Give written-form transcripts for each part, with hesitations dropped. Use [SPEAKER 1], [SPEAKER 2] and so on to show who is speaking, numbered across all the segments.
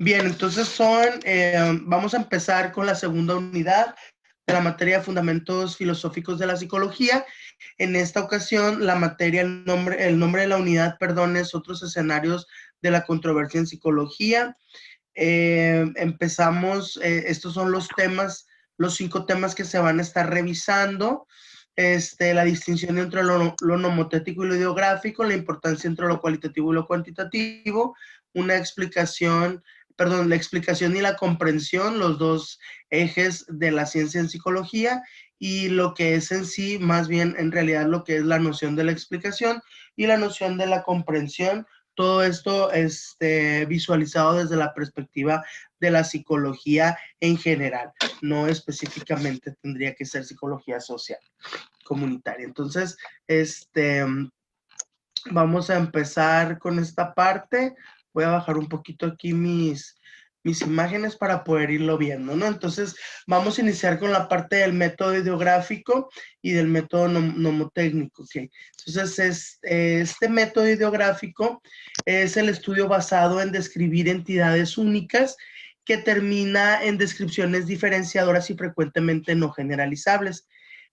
[SPEAKER 1] Bien, entonces vamos a empezar con la segunda unidad de la materia de Fundamentos Filosóficos de la Psicología. En esta ocasión, el nombre de la unidad, perdón, es Otros escenarios de la controversia en psicología. Estos son los temas, los 5 temas que se van a estar revisando. La distinción entre lo nomotético y lo ideográfico, la importancia entre lo cualitativo y lo cuantitativo, la explicación y la comprensión, los dos ejes de la ciencia en psicología, y lo que es en sí, más bien en realidad lo que es la noción de la explicación y la noción de la comprensión. Todo esto visualizado desde la perspectiva de la psicología en general, no específicamente tendría que ser psicología social comunitaria. Entonces, vamos a empezar con esta parte. Voy a bajar un poquito aquí mis imágenes para poder irlo viendo, ¿no? Entonces, vamos a iniciar con la parte del método ideográfico y del método nomotécnico, ¿ok? Entonces, este método ideográfico es el estudio basado en describir entidades únicas que termina en descripciones diferenciadoras y frecuentemente no generalizables.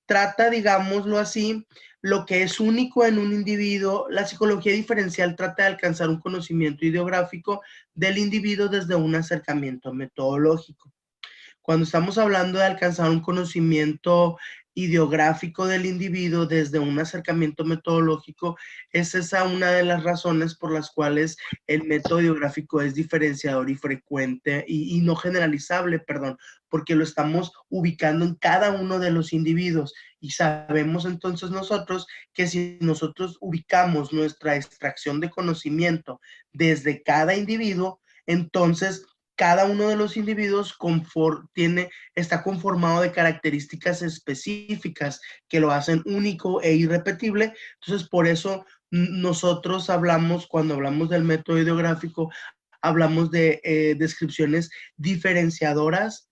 [SPEAKER 1] Trata, digámoslo así, lo que es único en un individuo. La psicología diferencial trata de alcanzar un conocimiento ideográfico del individuo desde un acercamiento metodológico. Cuando estamos hablando de alcanzar un conocimiento ideográfico del individuo desde un acercamiento metodológico, es esa una de las razones por las cuales el método ideográfico es diferenciador y frecuente y no generalizable, perdón, porque lo estamos ubicando en cada uno de los individuos y sabemos entonces nosotros que si nosotros ubicamos nuestra extracción de conocimiento desde cada individuo, entonces cada uno de los individuos está conformado de características específicas que lo hacen único e irrepetible. Entonces, por eso nosotros cuando hablamos del método ideográfico, hablamos de descripciones diferenciadoras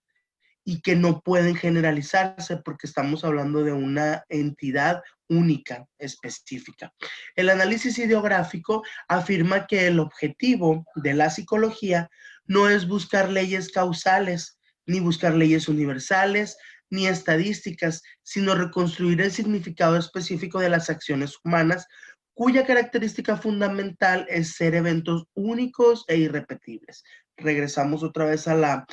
[SPEAKER 1] y que no pueden generalizarse porque estamos hablando de una entidad única, específica. El análisis ideográfico afirma que el objetivo de la psicología no es buscar leyes causales, ni buscar leyes universales, ni estadísticas, sino reconstruir el significado específico de las acciones humanas, cuya característica fundamental es ser eventos únicos e irrepetibles. Regresamos otra vez a la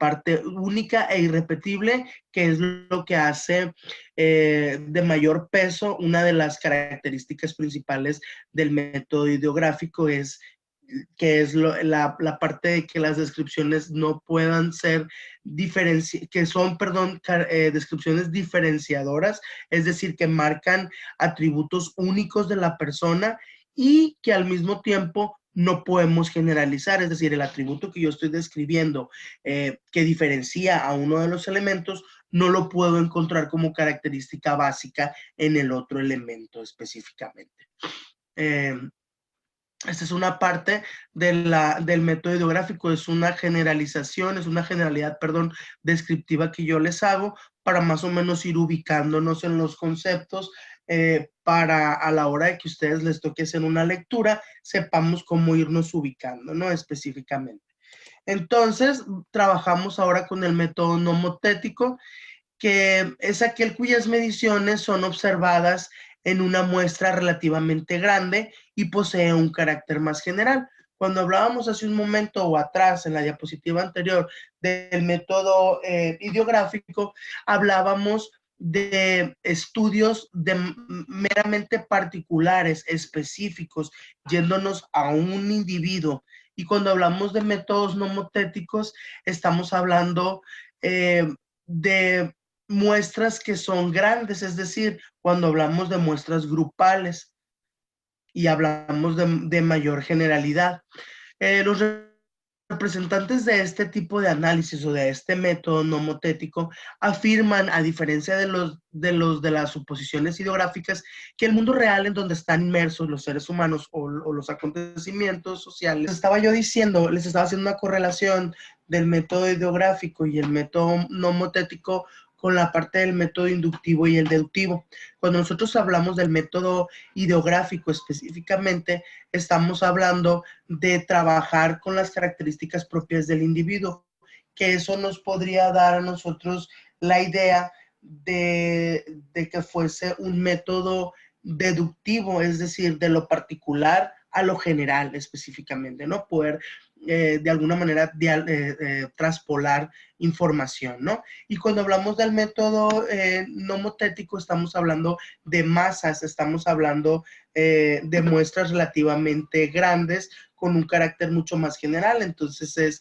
[SPEAKER 1] parte única e irrepetible, que es lo que hace de mayor peso. Una de las características principales del método ideográfico es la parte de que las descripciones no puedan ser descripciones diferenciadoras, es decir, que marcan atributos únicos de la persona y que al mismo tiempo no podemos generalizar, es decir, el atributo que yo estoy describiendo que diferencia a uno de los elementos, no lo puedo encontrar como característica básica en el otro elemento específicamente. Esta es una parte del método ideográfico, es una generalidad, perdón, descriptiva que yo les hago para más o menos ir ubicándonos en los conceptos, para a la hora de que ustedes les toque hacer una lectura, sepamos cómo irnos ubicando, ¿no? Específicamente. Entonces, trabajamos ahora con el método nomotético, que es aquel cuyas mediciones son observadas en una muestra relativamente grande y posee un carácter más general. Cuando hablábamos hace un momento o atrás, en la diapositiva anterior, del método ideográfico, hablábamos de estudios meramente particulares, específicos, yéndonos a un individuo. Y cuando hablamos de métodos nomotéticos, estamos hablando de muestras que son grandes, es decir, cuando hablamos de muestras grupales y hablamos de mayor generalidad. Los representantes de este tipo de análisis o de este método nomotético afirman, a diferencia de las suposiciones ideográficas, que el mundo real en donde están inmersos los seres humanos o los acontecimientos sociales, les estaba haciendo una correlación del método ideográfico y el método nomotético con la parte del método inductivo y el deductivo. Cuando nosotros hablamos del método ideográfico específicamente, estamos hablando de trabajar con las características propias del individuo, que eso nos podría dar a nosotros la idea de que fuese un método deductivo, es decir, de lo particular a lo general específicamente, ¿no? Poder de alguna manera traspolar información, ¿no? Y cuando hablamos del método nomotético, estamos hablando de masas, estamos hablando de muestras relativamente grandes con un carácter mucho más general, entonces es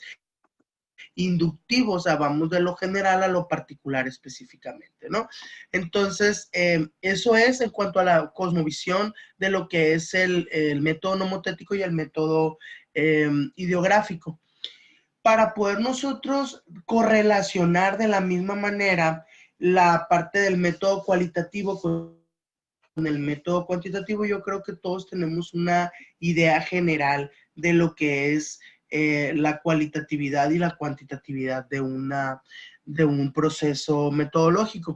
[SPEAKER 1] inductivo, o sea, vamos de lo general a lo particular específicamente, ¿no? Entonces, eso es en cuanto a la cosmovisión de lo que es el método nomotético y el método ideográfico. Para poder nosotros correlacionar de la misma manera la parte del método cualitativo con el método cuantitativo, yo creo que todos tenemos una idea general de lo que es la cualitatividad y la cuantitatividad de un proceso metodológico.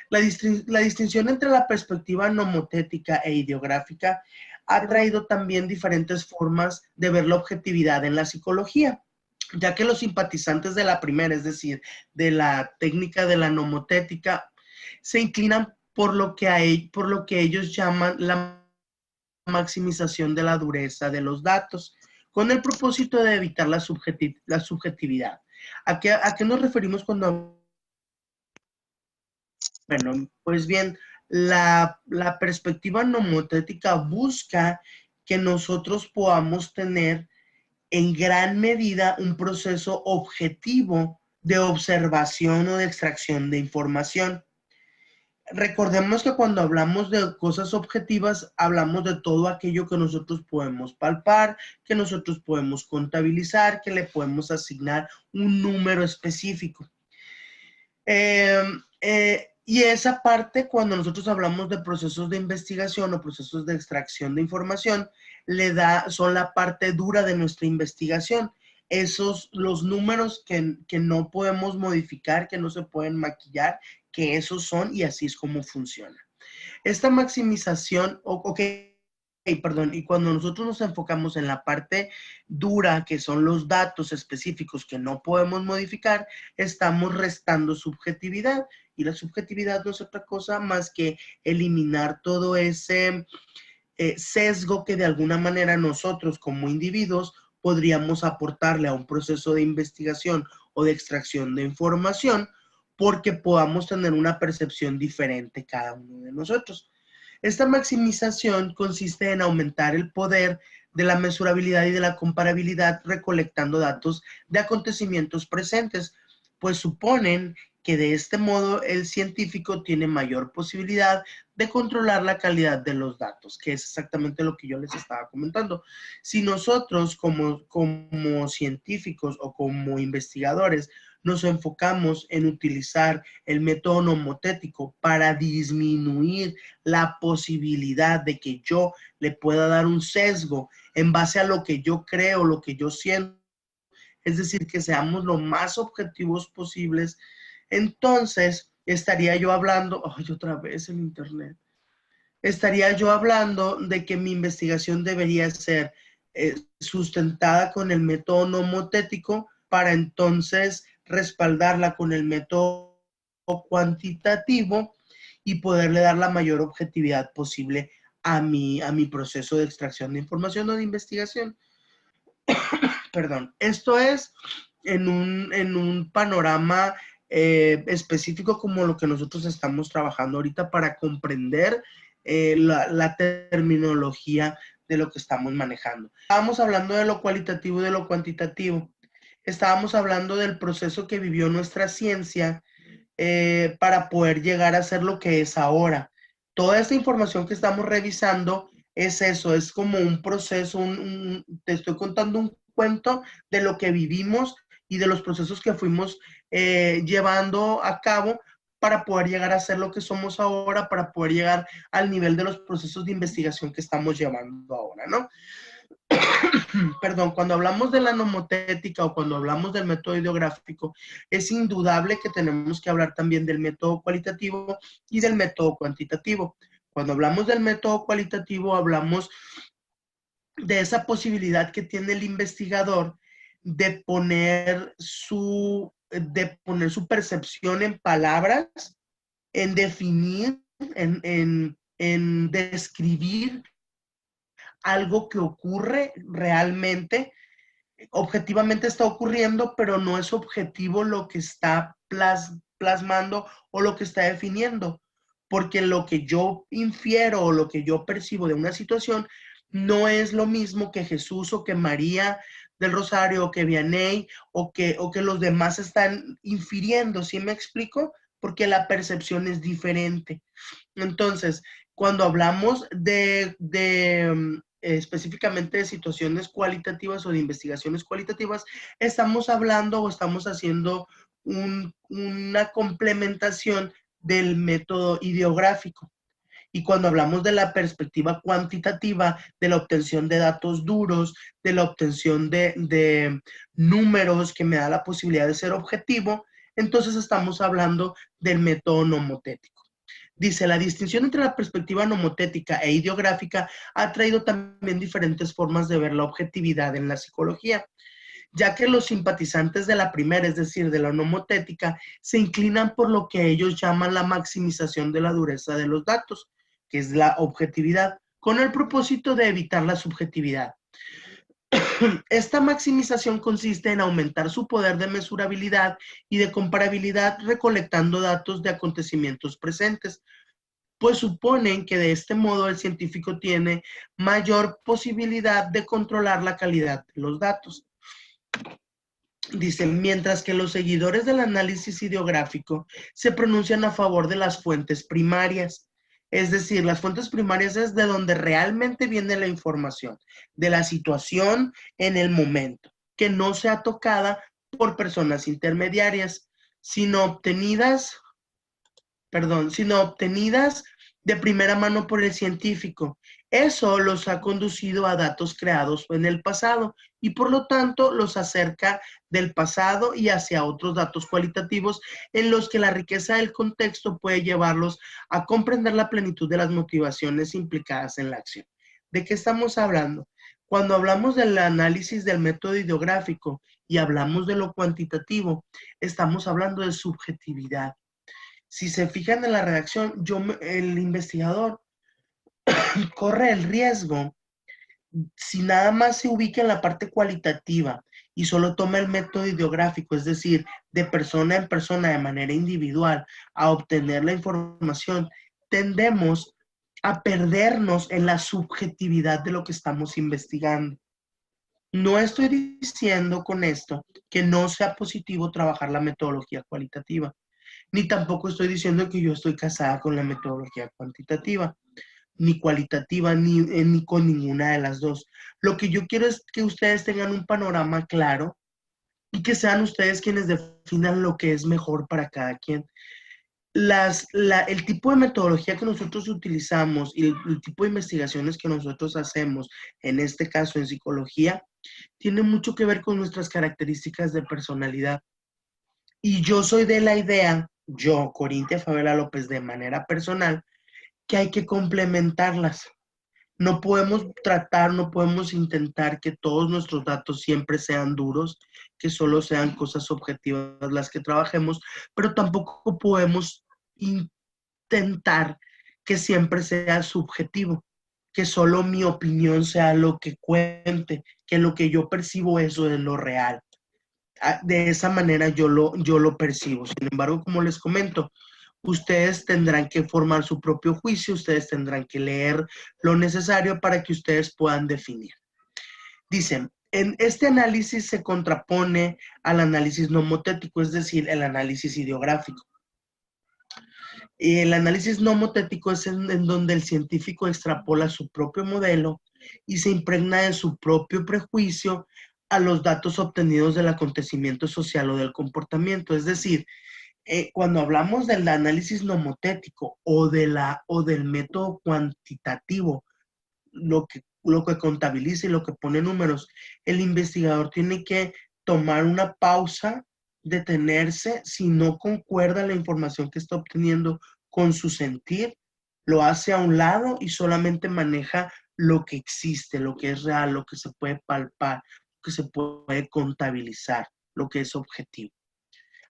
[SPEAKER 1] La distinción entre la perspectiva nomotética e ideográfica ha traído también diferentes formas de ver la objetividad en la psicología, ya que los simpatizantes de la primera, es decir, de la técnica de la nomotética, se inclinan por lo que ellos llaman la maximización de la dureza de los datos, con el propósito de evitar la subjetividad. ¿A qué nos referimos cuando... Bueno, pues bien, la perspectiva nomotética busca que nosotros podamos tener en gran medida un proceso objetivo de observación o de extracción de información. Recordemos que cuando hablamos de cosas objetivas, hablamos de todo aquello que nosotros podemos palpar, que nosotros podemos contabilizar, que le podemos asignar un número específico. Y esa parte, cuando nosotros hablamos de procesos de investigación o procesos de extracción de información, son la parte dura de nuestra investigación. Los números que no podemos modificar, que no se pueden maquillar, que esos son y así es como funciona. Esta maximización, perdón, y cuando nosotros nos enfocamos en la parte dura, que son los datos específicos que no podemos modificar, estamos restando subjetividad. Y la subjetividad no es otra cosa más que eliminar todo ese sesgo que de alguna manera nosotros como individuos podríamos aportarle a un proceso de investigación o de extracción de información, porque podamos tener una percepción diferente cada uno de nosotros. Esta maximización consiste en aumentar el poder de la mesurabilidad y de la comparabilidad recolectando datos de acontecimientos presentes, pues suponen que de este modo el científico tiene mayor posibilidad de controlar la calidad de los datos, que es exactamente lo que yo les estaba comentando. Si nosotros como científicos o como investigadores nos enfocamos en utilizar el método nomotético para disminuir la posibilidad de que yo le pueda dar un sesgo en base a lo que yo creo, lo que yo siento, es decir, que seamos lo más objetivos posibles, entonces estaría yo hablando, otra vez el internet, estaría yo hablando de que mi investigación debería ser sustentada con el método nomotético para entonces respaldarla con el método cuantitativo y poderle dar la mayor objetividad posible a mi proceso de extracción de información o de investigación. Perdón, esto es en un panorama específico como lo que nosotros estamos trabajando ahorita para comprender la terminología de lo que estamos manejando. Estábamos hablando de lo cualitativo y de lo cuantitativo. Estábamos hablando del proceso que vivió nuestra ciencia para poder llegar a ser lo que es ahora. Toda esta información que estamos revisando es eso, es como un proceso, te estoy contando un cuento de lo que vivimos y de los procesos que fuimos llevando a cabo para poder llegar a ser lo que somos ahora, para poder llegar al nivel de los procesos de investigación que estamos llevando ahora, ¿no? perdón, cuando hablamos de la nomotética o cuando hablamos del método ideográfico, es indudable que tenemos que hablar también del método cualitativo y del método cuantitativo. Cuando hablamos del método cualitativo, hablamos de esa posibilidad que tiene el investigador de poner su percepción en palabras, en definir, en describir algo que ocurre realmente, objetivamente está ocurriendo, pero no es objetivo lo que está plasmando o lo que está definiendo, porque lo que yo infiero o lo que yo percibo de una situación no es lo mismo que Jesús o que María del Rosario o que Vianney o que los demás están infiriendo, ¿sí me explico? Porque la percepción es diferente. Entonces, cuando hablamos de específicamente de situaciones cualitativas o de investigaciones cualitativas, estamos hablando o estamos haciendo una complementación del método ideográfico. Y cuando hablamos de la perspectiva cuantitativa, de la obtención de datos duros, de la obtención de números que me da la posibilidad de ser objetivo, entonces estamos hablando del método nomotético. Dice, la distinción entre la perspectiva nomotética e ideográfica ha traído también diferentes formas de ver la objetividad en la psicología, ya que los simpatizantes de la primera, es decir, de la nomotética, se inclinan por lo que ellos llaman la maximización de la dureza de los datos, que es la objetividad, con el propósito de evitar la subjetividad. Esta maximización consiste en aumentar su poder de mesurabilidad y de comparabilidad recolectando datos de acontecimientos presentes, pues suponen que de este modo el científico tiene mayor posibilidad de controlar la calidad de los datos. Dicen, mientras que los seguidores del análisis ideográfico se pronuncian a favor de las fuentes primarias. Es decir, las fuentes primarias es de donde realmente viene la información, de la situación en el momento, que no sea tocada por personas intermediarias, sino obtenidas de primera mano por el científico. Eso los ha conducido a datos creados en el pasado y por lo tanto los acerca del pasado y hacia otros datos cualitativos en los que la riqueza del contexto puede llevarlos a comprender la plenitud de las motivaciones implicadas en la acción. ¿De qué estamos hablando? Cuando hablamos del análisis del método ideográfico y hablamos de lo cuantitativo, estamos hablando de subjetividad. Si se fijan en la redacción, el investigador corre el riesgo, si nada más se ubica en la parte cualitativa y solo toma el método ideográfico, es decir, de persona en persona, de manera individual, a obtener la información, tendemos a perdernos en la subjetividad de lo que estamos investigando. No estoy diciendo con esto que no sea positivo trabajar la metodología cualitativa, ni tampoco estoy diciendo que yo estoy casada con la metodología cuantitativa, ni cualitativa, ni con ninguna de las dos. Lo que yo quiero es que ustedes tengan un panorama claro y que sean ustedes quienes definan lo que es mejor para cada quien. El tipo de metodología que nosotros utilizamos y el tipo de investigaciones que nosotros hacemos, en este caso en psicología, tiene mucho que ver con nuestras características de personalidad. Y yo soy de la idea, yo, Corintia Favela López, de manera personal, que hay que complementarlas. No podemos no podemos intentar que todos nuestros datos siempre sean duros, que solo sean cosas objetivas las que trabajemos, pero tampoco podemos intentar que siempre sea subjetivo, que solo mi opinión sea lo que cuente, que lo que yo percibo eso es lo real. De esa manera yo lo percibo. Sin embargo, como les comento, ustedes tendrán que formar su propio juicio, ustedes tendrán que leer lo necesario para que ustedes puedan definir. Dicen, en este análisis se contrapone al análisis nomotético, es decir, el análisis ideográfico. Y el análisis nomotético es en donde el científico extrapola su propio modelo y se impregna de su propio prejuicio a los datos obtenidos del acontecimiento social o del comportamiento. Es decir, cuando hablamos del análisis nomotético o del método cuantitativo, que contabiliza y lo que pone números, el investigador tiene que tomar una pausa, detenerse, si no concuerda la información que está obteniendo con su sentir, lo hace a un lado y solamente maneja lo que existe, lo que es real, lo que se puede palpar, lo que se puede contabilizar, lo que es objetivo.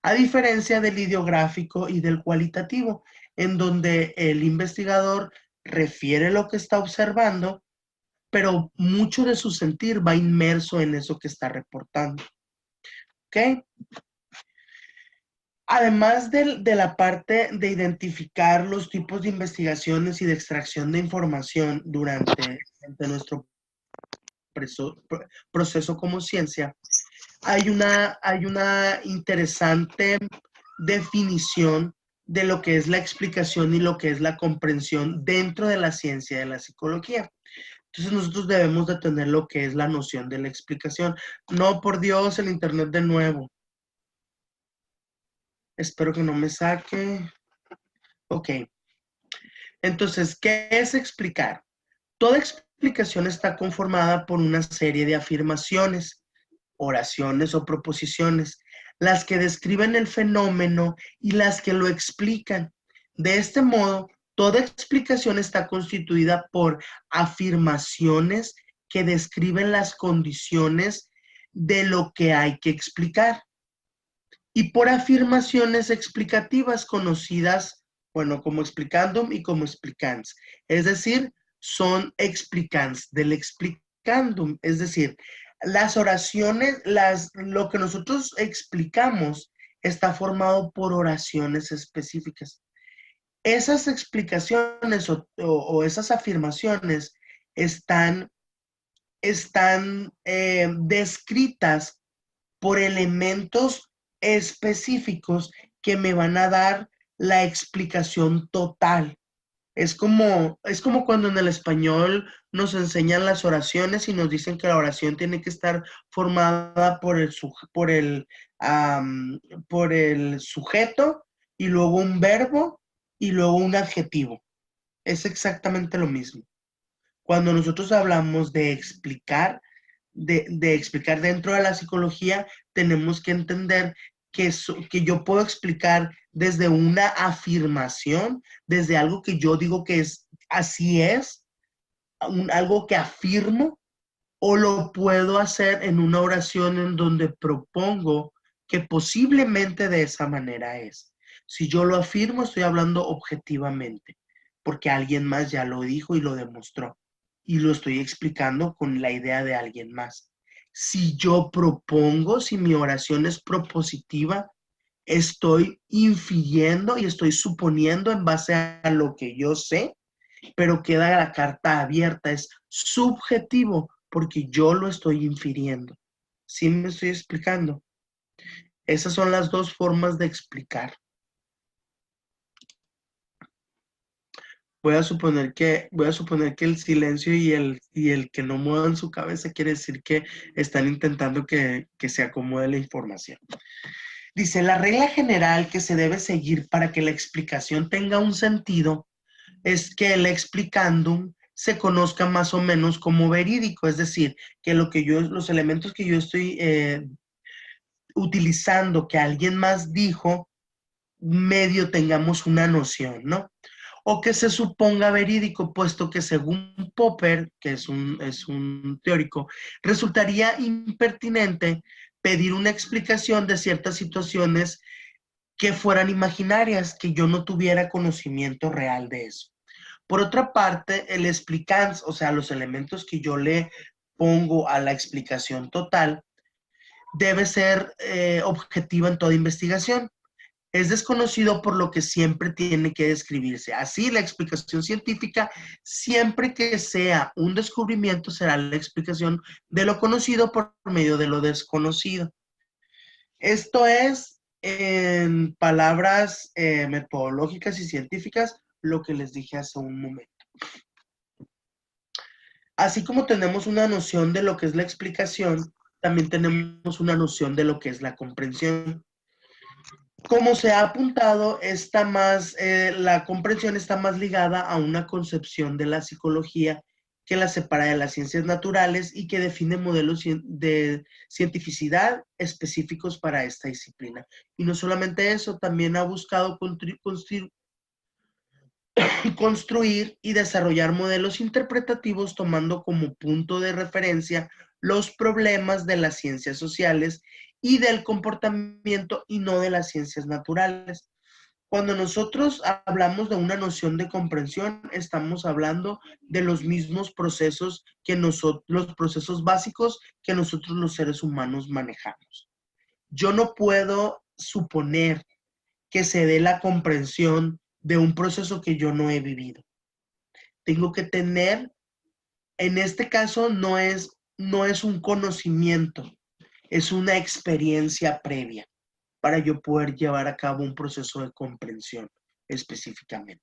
[SPEAKER 1] A diferencia del ideográfico y del cualitativo, en donde el investigador refiere lo que está observando, pero mucho de su sentir va inmerso en eso que está reportando. ¿Ok? Además de la parte de identificar los tipos de investigaciones y de extracción de información durante nuestro proceso como ciencia, hay una interesante definición de lo que es la explicación y lo que es la comprensión dentro de la ciencia de la psicología. Entonces nosotros debemos de tener lo que es la noción de la explicación. No, por Dios, el internet de nuevo. Espero que no me saque. Ok. Entonces, ¿qué es explicar? Toda explicación está conformada por una serie de afirmaciones, oraciones o proposiciones, las que describen el fenómeno y las que lo explican. De este modo, toda explicación está constituida por afirmaciones que describen las condiciones de lo que hay que explicar y por afirmaciones explicativas conocidas, bueno, como explicandum y como explicans. Es decir, son explicans del explicandum, es decir, las oraciones, lo que nosotros explicamos está formado por oraciones específicas. Esas explicaciones o esas afirmaciones están descritas por elementos específicos que me van a dar la explicación total. Es como cuando en el español nos enseñan las oraciones y nos dicen que la oración tiene que estar formada por el sujeto y luego un verbo y luego un adjetivo. Es exactamente lo mismo. Cuando nosotros hablamos de explicar, de explicar dentro de la psicología, tenemos que entender que yo puedo explicar desde una afirmación, desde algo que yo digo que es así es, algo que afirmo, o lo puedo hacer en una oración en donde propongo que posiblemente de esa manera es. Si yo lo afirmo, estoy hablando objetivamente, porque alguien más ya lo dijo y lo demostró, y lo estoy explicando con la idea de alguien más. Si yo propongo, si mi oración es propositiva, estoy infiriendo y estoy suponiendo en base a lo que yo sé, pero queda la carta abierta, es subjetivo, porque yo lo estoy infiriendo. ¿Sí me estoy explicando? Esas son las dos formas de explicar. Voy a suponer que el silencio y el que no muevan su cabeza quiere decir que están intentando que se acomode la información. Dice, la regla general que se debe seguir para que la explicación tenga un sentido es que el explicandum se conozca más o menos como verídico, es decir, que los elementos que yo estoy utilizando, que alguien más dijo, medio tengamos una noción, ¿no? O que se suponga verídico, puesto que según Popper, que es un teórico, resultaría impertinente pedir una explicación de ciertas situaciones que fueran imaginarias, que yo no tuviera conocimiento real de eso. Por otra parte, el explicans, o sea, los elementos que yo le pongo a la explicación total, debe ser objetiva en toda investigación. Es desconocido por lo que siempre tiene que describirse. Así, la explicación científica, siempre que sea un descubrimiento, será la explicación de lo conocido por medio de lo desconocido. Esto es, en palabras metodológicas y científicas, lo que les dije hace un momento. Así como tenemos una noción de lo que es la explicación, también tenemos una noción de lo que es la comprensión. Como se ha apuntado, la comprensión está más ligada a una concepción de la psicología que la separa de las ciencias naturales y que define modelos de cientificidad específicos para esta disciplina. Y no solamente eso, también ha buscado construir y desarrollar modelos interpretativos tomando como punto de referencia los problemas de las ciencias sociales y del comportamiento y no de las ciencias naturales. Cuando nosotros hablamos de una noción de comprensión, estamos hablando de los mismos procesos que nosotros, los procesos básicos que nosotros los seres humanos manejamos. Yo no puedo suponer que se dé la comprensión de un proceso que yo no he vivido. Tengo que tener, en este caso no es un conocimiento, es una experiencia previa para yo poder llevar a cabo un proceso de comprensión específicamente.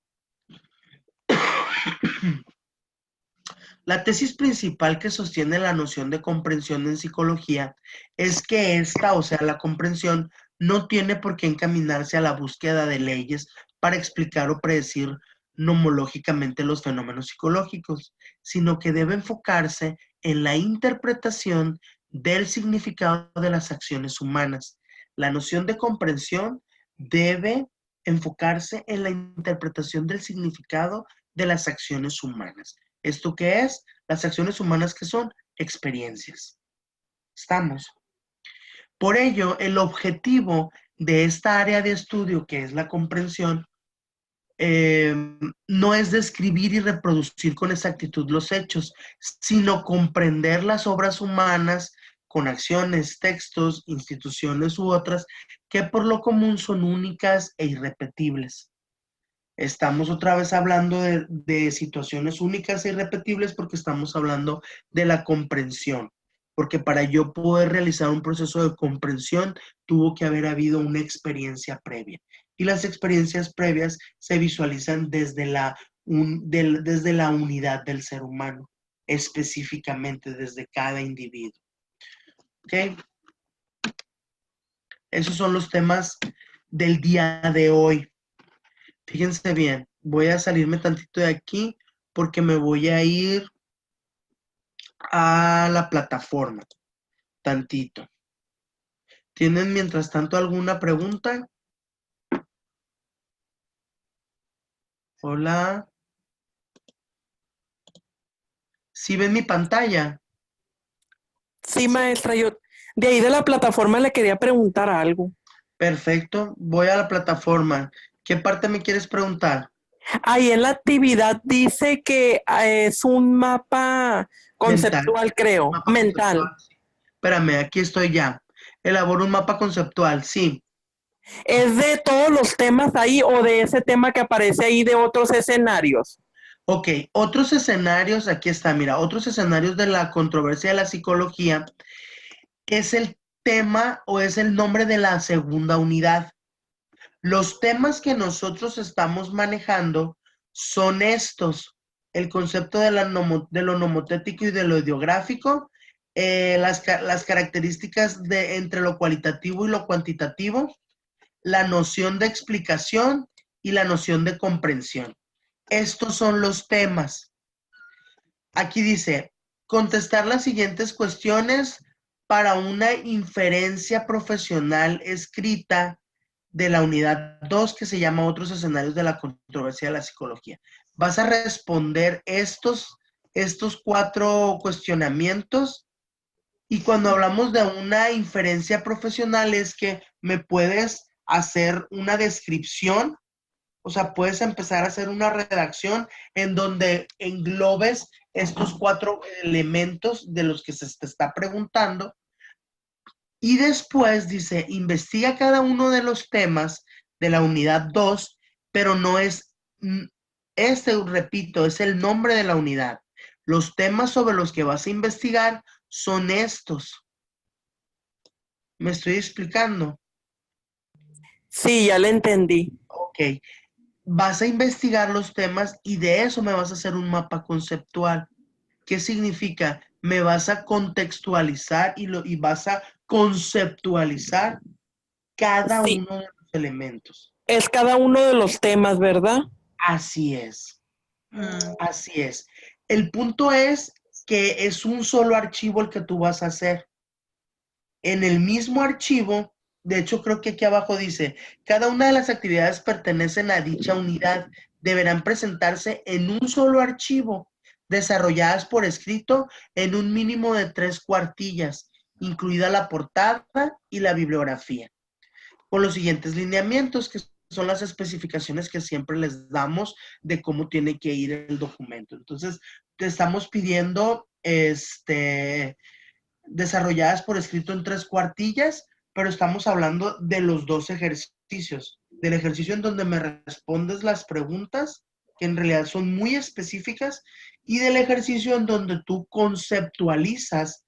[SPEAKER 1] La tesis principal que sostiene la noción de comprensión en psicología es que esta, o sea, la comprensión, no tiene por qué encaminarse a la búsqueda de leyes para explicar o predecir nomológicamente los fenómenos psicológicos, sino que debe enfocarse en la interpretación del significado de las acciones humanas. La noción de comprensión debe enfocarse en la interpretación del significado de las acciones humanas. ¿Esto qué es? Las acciones humanas que son experiencias. ¿Estamos? Por ello, el objetivo de esta área de estudio, que es la comprensión, no es describir y reproducir con exactitud los hechos, sino comprender las obras humanas con acciones, textos, instituciones u otras que por lo común son únicas e irrepetibles. Estamos otra vez hablando de situaciones únicas e irrepetibles porque estamos hablando de la comprensión. Porque para yo poder realizar un proceso de comprensión tuvo que haber habido una experiencia previa. Y las experiencias previas se visualizan desde desde la unidad del ser humano, específicamente desde cada individuo. ¿Ok? Esos son los temas del día de hoy. Fíjense bien, voy a salirme tantito de aquí porque me voy a ir a la plataforma, tantito. ¿Tienen mientras tanto alguna pregunta? Hola. ¿Sí ven mi pantalla?
[SPEAKER 2] Sí, maestra, yo de ahí de la plataforma le quería preguntar algo.
[SPEAKER 1] Perfecto, voy a la plataforma. ¿Qué parte me quieres preguntar?
[SPEAKER 2] Ahí en la actividad dice que es un mapa
[SPEAKER 1] Mental.
[SPEAKER 2] conceptual, creo,
[SPEAKER 1] Mapa conceptual.
[SPEAKER 2] mental.
[SPEAKER 1] Sí. Espérame, aquí estoy ya. Elaboro un mapa conceptual, sí.
[SPEAKER 2] ¿Es de todos los temas ahí o de ese tema que aparece ahí de otros escenarios?
[SPEAKER 1] Ok, otros escenarios, aquí está, mira, otros escenarios de la controversia de la psicología es el tema o es el nombre de la segunda unidad. Los temas que nosotros estamos manejando son estos: el concepto de lo nomotético y de lo ideográfico, las características entre lo cualitativo y lo cuantitativo, la noción de explicación y la noción de comprensión. Estos son los temas. Aquí dice, contestar las siguientes cuestiones para una inferencia profesional escrita de la unidad 2 que se llama Otros escenarios de la controversia de la psicología. Vas a responder estos 4 cuestionamientos y cuando hablamos de una inferencia profesional es que me puedes hacer una descripción, o sea, puedes empezar a hacer una redacción en donde englobes estos 4 elementos de los que se te está preguntando. Y después dice, investiga cada uno de los temas de la unidad 2, pero no es, repito, es el nombre de la unidad. Los temas sobre los que vas a investigar son estos. ¿Me estoy explicando?
[SPEAKER 2] Sí, ya le entendí.
[SPEAKER 1] Ok. Vas a investigar los temas y de eso me vas a hacer un mapa conceptual. ¿Qué significa? Me vas a contextualizar y vas a conceptualizar cada
[SPEAKER 2] Sí,
[SPEAKER 1] uno de los elementos.
[SPEAKER 2] es cada uno de los temas, ¿verdad?
[SPEAKER 1] Así es,
[SPEAKER 2] Mm.
[SPEAKER 1] así es. El punto es que es un solo archivo el que tú vas a hacer. En el mismo archivo, de hecho creo que aquí abajo dice, cada una de las actividades pertenecen a dicha unidad, deberán presentarse en un solo archivo, desarrolladas por escrito en un mínimo de 3 cuartillas, incluida la portada y la bibliografía, con los siguientes lineamientos, que son las especificaciones que siempre les damos de cómo tiene que ir el documento. Entonces, te estamos pidiendo desarrolladas por escrito en 3 cuartillas, pero estamos hablando de los 2 ejercicios. Del ejercicio en donde me respondes las preguntas, que en realidad son muy específicas, y del ejercicio en donde tú conceptualizas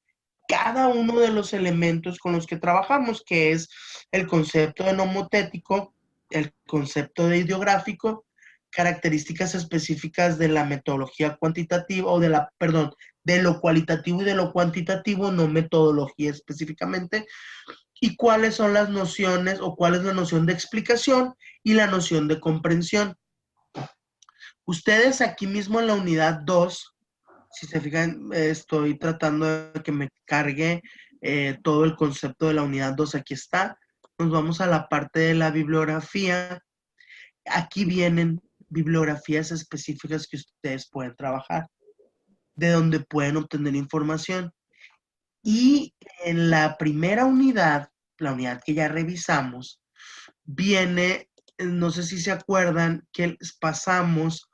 [SPEAKER 1] cada uno de los elementos con los que trabajamos, que es el concepto de nomotético, el concepto de ideográfico, características específicas de la metodología cuantitativa, o de lo cualitativo y de lo cuantitativo, no metodología específicamente, y cuáles son las nociones, o cuál es la noción de explicación y la noción de comprensión. Ustedes aquí mismo en la unidad 2, si se fijan, estoy tratando de que me cargue todo el concepto de la unidad 2, aquí está. Nos vamos a la parte de la bibliografía. Aquí vienen bibliografías específicas que ustedes pueden trabajar, de donde pueden obtener información. Y en la primera unidad, la unidad que ya revisamos, viene, no sé si se acuerdan, que pasamos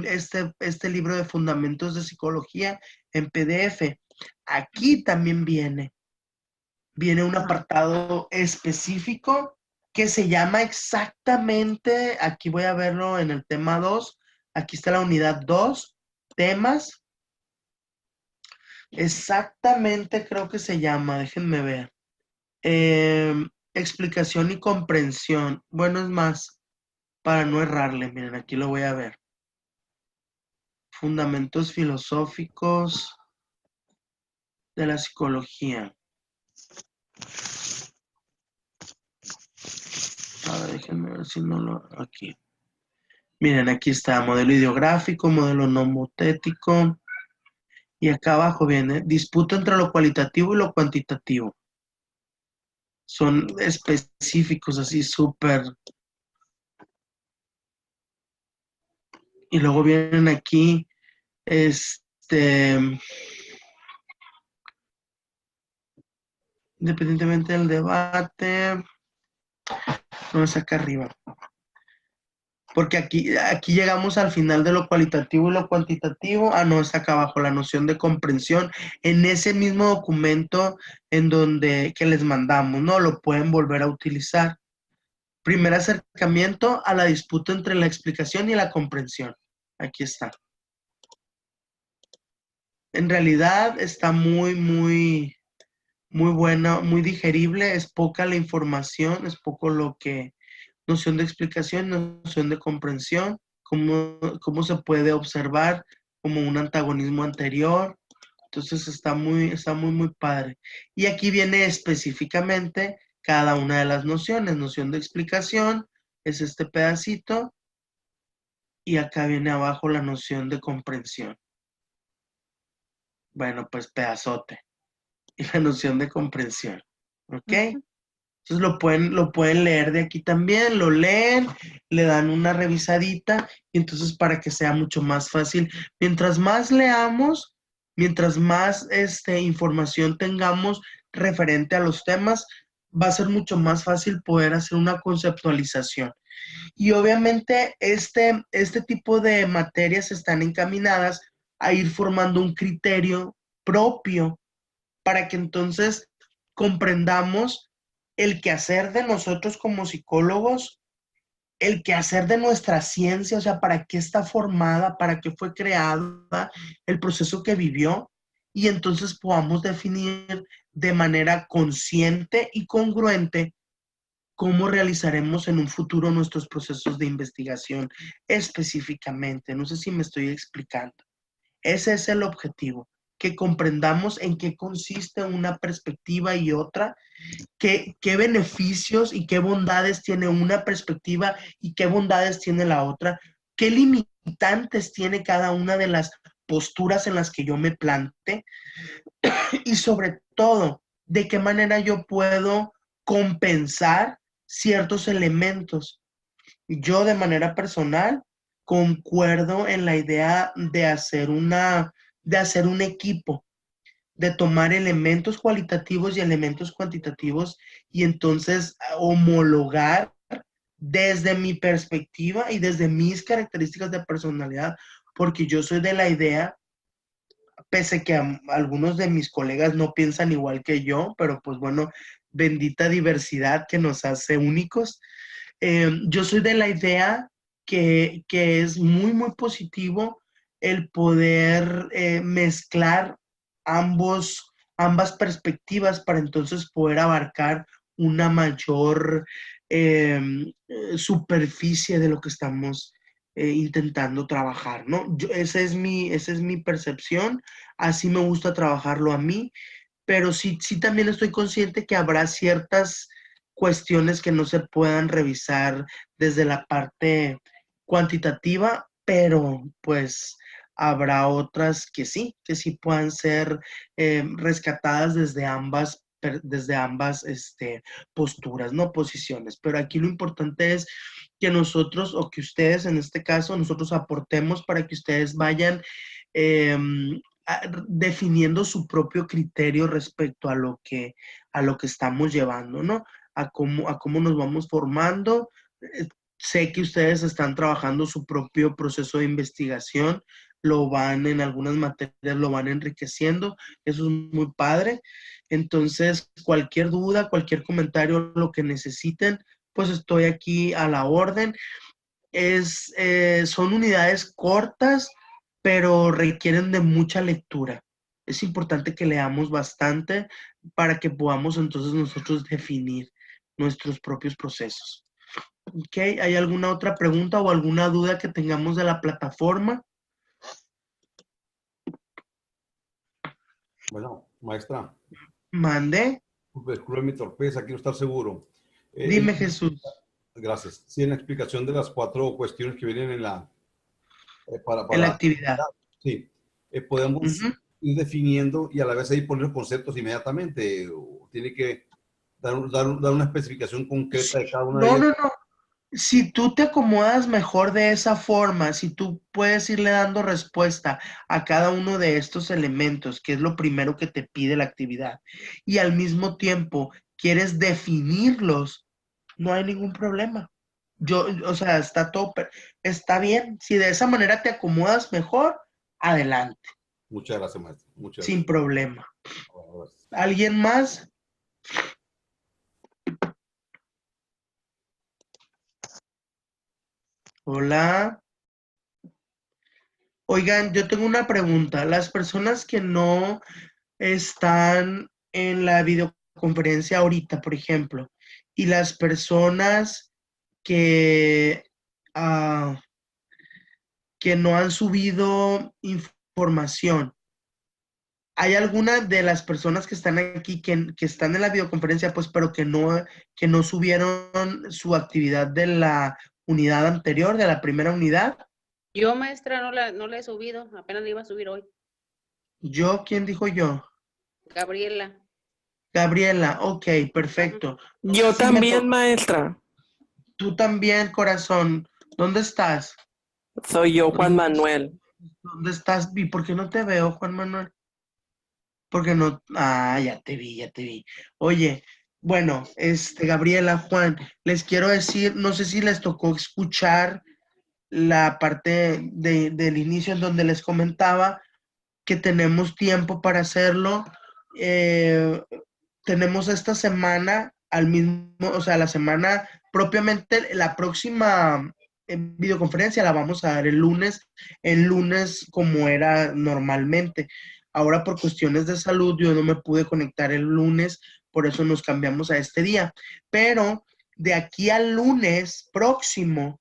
[SPEAKER 1] este libro de fundamentos de psicología en PDF. Aquí también viene un apartado específico que se llama exactamente, aquí voy a verlo en el tema 2, aquí está la unidad 2, temas, exactamente creo que se llama, déjenme ver. Explicación y comprensión. Bueno, es más, para no errarle, miren, aquí lo voy a ver. Fundamentos filosóficos de la psicología. A ver, déjenme ver si no lo... Aquí. Miren, aquí está modelo ideográfico, modelo nomotético. Y acá abajo viene disputa entre lo cualitativo y lo cuantitativo. Son específicos, así súper. Y luego vienen aquí, independientemente del debate, no es acá arriba. Porque aquí llegamos al final de lo cualitativo y lo cuantitativo. Ah, no, está acá abajo, la noción de comprensión. En ese mismo documento que les mandamos, ¿no? Lo pueden volver a utilizar. Primer acercamiento a la disputa entre la explicación y la comprensión. Aquí está. En realidad está muy, muy, muy buena, muy digerible. Es poca la información, es poco lo que... Noción de explicación, noción de comprensión, cómo se puede observar como un antagonismo anterior. Entonces está muy, muy padre. Y aquí viene específicamente cada una de las nociones. Noción de explicación es este pedacito. Y acá viene abajo la noción de comprensión. Bueno, pues pedazote. Y la noción de comprensión. ¿Ok? Entonces lo pueden leer de aquí también, lo leen, le dan una revisadita, y entonces para que sea mucho más fácil, mientras más leamos, mientras más información tengamos referente a los temas, va a ser mucho más fácil poder hacer una conceptualización. Y obviamente este tipo de materias están encaminadas a ir formando un criterio propio para que entonces comprendamos el quehacer de nosotros como psicólogos, el quehacer de nuestra ciencia, o sea, para qué está formada, para qué fue creada, el proceso que vivió, y entonces podamos definir de manera consciente y congruente cómo realizaremos en un futuro nuestros procesos de investigación específicamente. No sé si me estoy explicando. Ese es el objetivo, que comprendamos en qué consiste una perspectiva y otra, qué beneficios y qué bondades tiene una perspectiva y qué bondades tiene la otra, qué limitantes limitantes tiene cada una de las posturas en las que yo me plante y sobre todo, de qué manera yo puedo compensar ciertos elementos. Yo de manera personal concuerdo en la idea de hacer un equipo, de tomar elementos cualitativos y elementos cuantitativos y entonces homologar desde mi perspectiva y desde mis características de personalidad, porque yo soy de la idea, pese que algunos de mis colegas no piensan igual que yo, pero pues bueno, bendita diversidad que nos hace únicos. Yo soy de la idea que es muy, muy positivo el poder mezclar ambas perspectivas para entonces poder abarcar una mayor eh, superficie de lo que estamos intentando trabajar, ¿no? Esa es mi percepción, así me gusta trabajarlo a mí, pero sí, sí también estoy consciente que habrá ciertas cuestiones que no se puedan revisar desde la parte cuantitativa, pero pues habrá otras que sí puedan ser rescatadas desde ambas posturas, no posiciones. Pero aquí lo importante es que nosotros, o que ustedes en este caso, nosotros aportemos para que ustedes vayan eh, definiendo su propio criterio respecto a lo que estamos llevando, ¿no? A cómo nos vamos formando. Sé que ustedes están trabajando su propio proceso de investigación, en algunas materias lo van enriqueciendo, eso es muy padre. Entonces, cualquier duda, cualquier comentario, lo que necesiten, pues estoy aquí a la orden. Son unidades cortas, pero requieren de mucha lectura. Es importante que leamos bastante para que podamos entonces nosotros definir nuestros propios procesos. ¿Ok? ¿Hay alguna otra pregunta o alguna duda que tengamos de la plataforma?
[SPEAKER 3] Bueno, maestra,
[SPEAKER 1] Mande.
[SPEAKER 3] disculpe mi torpeza, quiero estar seguro.
[SPEAKER 1] Dime, Jesús,
[SPEAKER 3] Gracias. Sí, en la explicación de las 4 cuestiones que vienen en la,
[SPEAKER 1] en la
[SPEAKER 3] para,
[SPEAKER 1] actividad.
[SPEAKER 3] sí, podemos
[SPEAKER 1] Ujú.
[SPEAKER 3] ir definiendo y a la vez ahí poner conceptos inmediatamente. O tiene que dar una especificación concreta de cada una de
[SPEAKER 1] No,
[SPEAKER 3] ellas.
[SPEAKER 1] no, no. Si tú te acomodas mejor de esa forma, si tú puedes irle dando respuesta a cada uno de estos elementos, que es lo primero que te pide la actividad, y al mismo tiempo quieres definirlos, no hay ningún problema. O sea, está bien. Si de esa manera te acomodas mejor, adelante,
[SPEAKER 3] Muchas gracias, maestro. Muchas
[SPEAKER 1] sin
[SPEAKER 3] gracias.
[SPEAKER 1] problema.
[SPEAKER 3] Gracias.
[SPEAKER 1] ¿Alguien más? Hola. Oigan, yo tengo una pregunta. Las personas que no están en la videoconferencia ahorita, por ejemplo, y las personas que, ah, que no han subido información. ¿Hay alguna de las personas que están aquí que están en la videoconferencia, pues, pero que no subieron su actividad de la unidad anterior, de la primera unidad?
[SPEAKER 4] Yo, maestra, no la he subido, apenas la iba a subir hoy.
[SPEAKER 1] Yo, ¿quién dijo yo?
[SPEAKER 4] Gabriela.
[SPEAKER 1] Gabriela, ok, perfecto.
[SPEAKER 2] Yo
[SPEAKER 1] Sí me
[SPEAKER 2] también,
[SPEAKER 1] to-
[SPEAKER 2] maestra.
[SPEAKER 1] Tú también, corazón. ¿Dónde estás?
[SPEAKER 2] Soy yo, Juan Manuel.
[SPEAKER 1] ¿Dónde estás? ¿Y por qué no te veo, Juan Manuel? Porque no. Ah, ya te vi, ya te vi. Oye, bueno, Gabriela, Juan, les quiero decir, no sé si les tocó escuchar la parte del inicio en donde les comentaba que tenemos tiempo para hacerlo. Eh, Tenemos esta semana o sea, la semana propiamente, la próxima videoconferencia la vamos a dar el lunes como era normalmente. Ahora por cuestiones de salud yo no me pude conectar el lunes, por eso nos cambiamos a este día. Pero de aquí al lunes próximo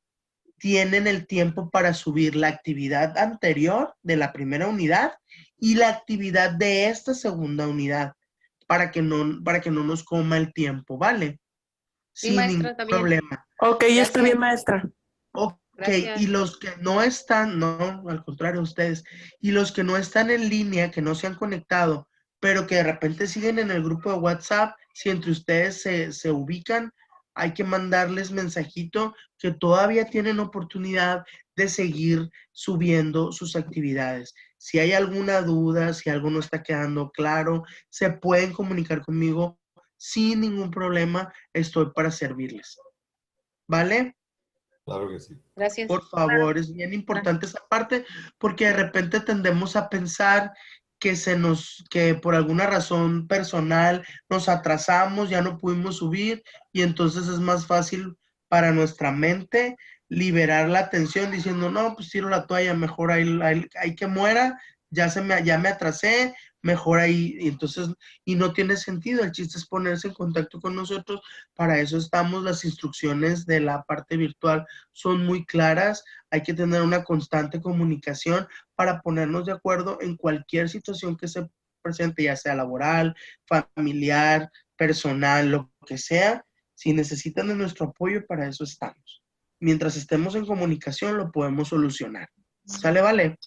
[SPEAKER 1] tienen el tiempo para subir la actividad anterior de la primera unidad y la actividad de esta segunda unidad para que no nos coma el tiempo, ¿vale?
[SPEAKER 4] Sí,
[SPEAKER 1] Sin
[SPEAKER 4] maestra,
[SPEAKER 1] ningún
[SPEAKER 4] está bien.
[SPEAKER 1] problema.
[SPEAKER 2] Ok, está
[SPEAKER 4] Gracias.
[SPEAKER 2] bien, maestra.
[SPEAKER 1] Ok, Ok,
[SPEAKER 4] Gracias.
[SPEAKER 1] y los que no están, no, al contrario, ustedes, y los que no están en línea, que no se han conectado, pero que de repente siguen en el grupo de WhatsApp, si entre ustedes se ubican, hay que mandarles mensajito que todavía tienen oportunidad de seguir subiendo sus actividades. Si hay alguna duda, si algo no está quedando claro, se pueden comunicar conmigo sin ningún problema. Estoy para servirles. ¿Vale?
[SPEAKER 3] Claro que sí.
[SPEAKER 4] Gracias.
[SPEAKER 1] Por favor, es bien importante esa parte porque de repente tendemos a pensar que por alguna razón personal nos atrasamos, ya no pudimos subir y entonces es más fácil para nuestra mente liberar la atención diciendo, no, pues tiro la toalla, mejor ahí que muera, ya me atrasé, mejor ahí, y entonces, y no tiene sentido, el chiste es ponerse en contacto con nosotros, para eso estamos, las instrucciones de la parte virtual son muy claras, hay que tener una constante comunicación para ponernos de acuerdo en cualquier situación que se presente, ya sea laboral, familiar, personal, lo que sea. Si necesitan de nuestro apoyo, para eso estamos. Mientras estemos en comunicación, lo podemos solucionar. ¿Sale, vale?